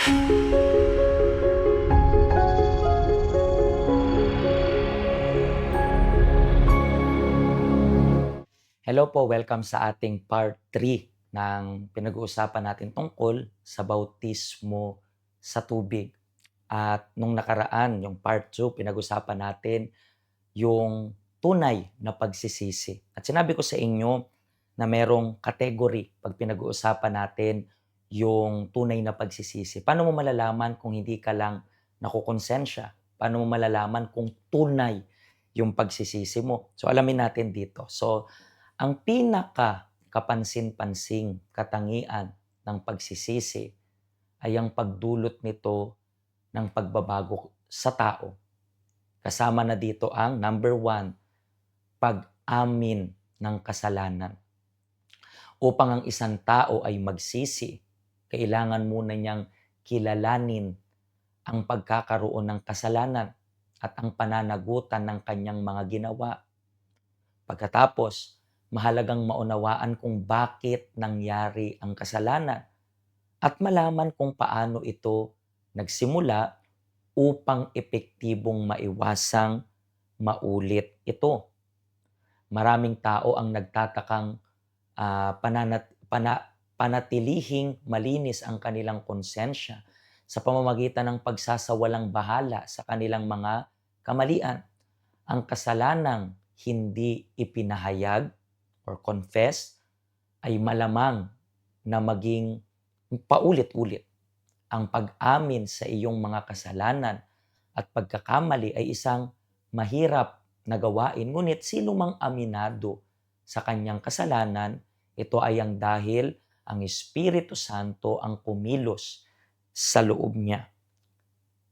Hello po, welcome sa ating part 3 ng pinag-uusapan natin tungkol sa bautismo sa tubig. At nung nakaraan, yung part 2, pinag-usapan natin yung tunay na pagsisisi. At sinabi ko sa inyo na merong category pag pinag-uusapan natin yung tunay na pagsisisi. Paano mo malalaman kung hindi ka lang nakukonsensya? Paano mo malalaman kung tunay yung pagsisisi mo? So alamin natin dito. So ang pinaka kapansin-pansing katangian ng pagsisisi ay ang pagdulot nito ng pagbabago sa tao. Kasama na dito ang number 1, pag-amin ng kasalanan. Upang ang isang tao ay magsisi, kailangan muna niyang kilalanin ang pagkakaroon ng kasalanan at ang pananagutan ng kanyang mga ginawa. Pagkatapos, mahalagang maunawaan kung bakit nangyari ang kasalanan at malaman kung paano ito nagsimula upang epektibong maiwasang maulit ito. Maraming tao ang nagtatakang panatilihing malinis ang kanilang konsensya sa pamamagitan ng pagsasawalang bahala sa kanilang mga kamalian. Ang kasalanang hindi ipinahayag or confess ay malamang na maging paulit-ulit. Ang pag-amin sa iyong mga kasalanan at pagkakamali ay isang mahirap na gawain, ngunit sino mang aminado sa kanyang kasalanan, ito ay ang dahil ang Espiritu Santo ang kumilos sa loob niya.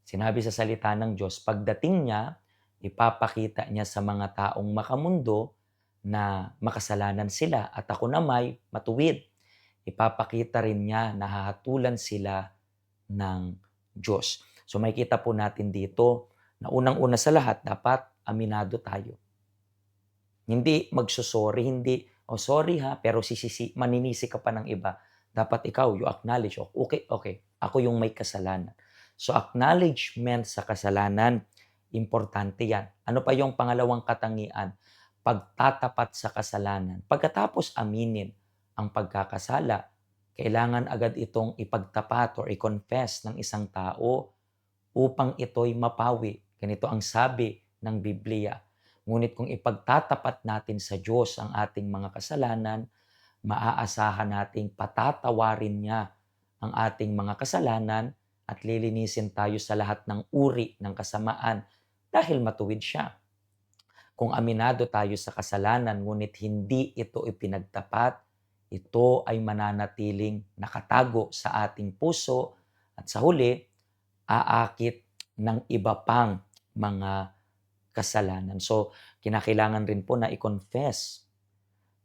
Sinabi sa salita ng Diyos, pagdating niya, ipapakita niya sa mga taong makamundo na makasalanan sila at ako na may matuwid. Ipapakita rin niya na hahatulan sila ng Diyos. So makikita po natin dito na unang-una sa lahat, dapat aminado tayo. Hindi magsusorry, hindi, oh sorry ha, pero maninisi ka pa ng iba. Dapat ikaw, you acknowledge, okay, ako yung may kasalanan. So acknowledgement sa kasalanan, importante yan. Ano pa yung pangalawang katangian? Pagtatapat sa kasalanan. Pagkatapos aminin ang pagkakasala, kailangan agad itong ipagtapat or i-confess ng isang tao upang ito'y mapawi. Ganito ang sabi ng Biblia. Ngunit kung ipagtatapat natin sa Diyos ang ating mga kasalanan, maaasahan nating patatawarin niya ang ating mga kasalanan at lilinisin tayo sa lahat ng uri ng kasamaan dahil matuwid siya. Kung aminado tayo sa kasalanan ngunit hindi ito ipinagtapat, ito ay mananatiling nakatago sa ating puso at sa huli, aakit ng iba pang mga kasalanan. So, kinakailangan rin po na i-confess.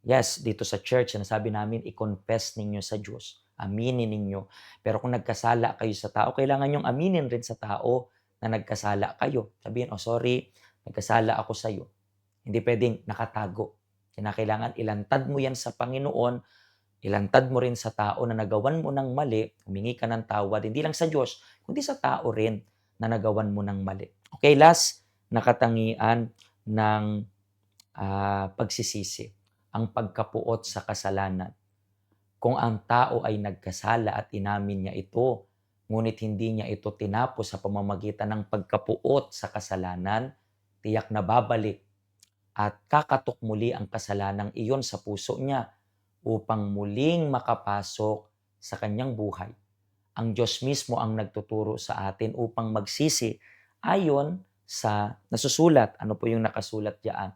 Yes, dito sa church, sinasabi namin, i-confess ninyo sa Diyos. Aminin ninyo. Pero kung nagkasala kayo sa tao, kailangan nyong aminin rin sa tao na nagkasala kayo. Sabihin, oh sorry, nagkasala ako sa iyo. Hindi pwedeng nakatago. Kinakailangan ilantad mo yan sa Panginoon, ilantad mo rin sa tao na nagawan mo ng mali, humingi ka ng tawad, hindi lang sa Diyos, kundi sa tao rin na nagawan mo ng mali. Okay, last na katangian ng pagsisisi, ang pagkapuot sa kasalanan. Kung ang tao ay nagkasala at inamin niya ito, ngunit hindi niya ito tinapos sa pamamagitan ng pagkapuot sa kasalanan, tiyak na babalik at kakatok muli ang kasalanang iyon sa puso niya upang muling makapasok sa kanyang buhay. Ang Diyos mismo ang nagtuturo sa atin upang magsisi ayon sa nasusulat. Ano po yung nakasulat diyan?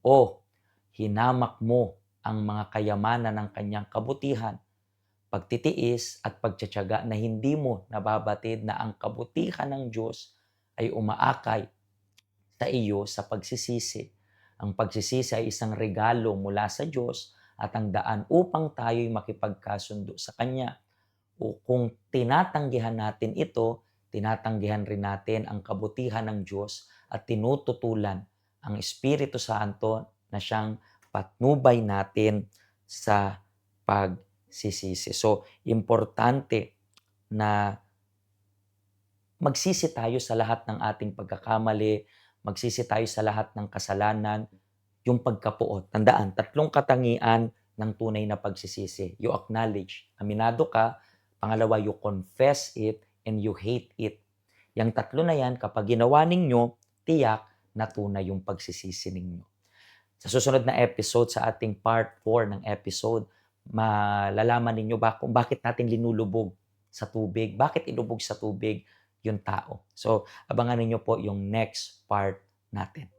O, hinamak mo ang mga kayamanan ng kanyang kabutihan, pagtitiis at pagtitiyaga na hindi mo nababatid na ang kabutihan ng Diyos ay umaakay sa iyo sa pagsisisi. Ang pagsisisi ay isang regalo mula sa Diyos at ang daan upang tayo'y makipagkasundo sa Kanya. O kung tinatanggihan natin ito, tinatanggihan rin natin ang kabutihan ng Diyos at tinututulan ang Espiritu Santo na siyang patnubay natin sa pagsisisi. So, importante na Magsisi tayo sa lahat ng ating pagkakamali, magsisi tayo sa lahat ng kasalanan, yung pagkapuot. Tandaan, tatlong katangian ng tunay na pagsisisi. You acknowledge, aminado ka. Pangalawa, you confess it and you hate it. Yang tatlo na yan, kapag ginawa ninyo, tiyak na tunay yung pagsisisi ninyo. Sa susunod na episode, sa ating part 4 ng episode, malalaman ninyo kung bakit natin linulubog sa tubig, bakit ilubog sa tubig yung tao. So, abangan ninyo po yung next part natin.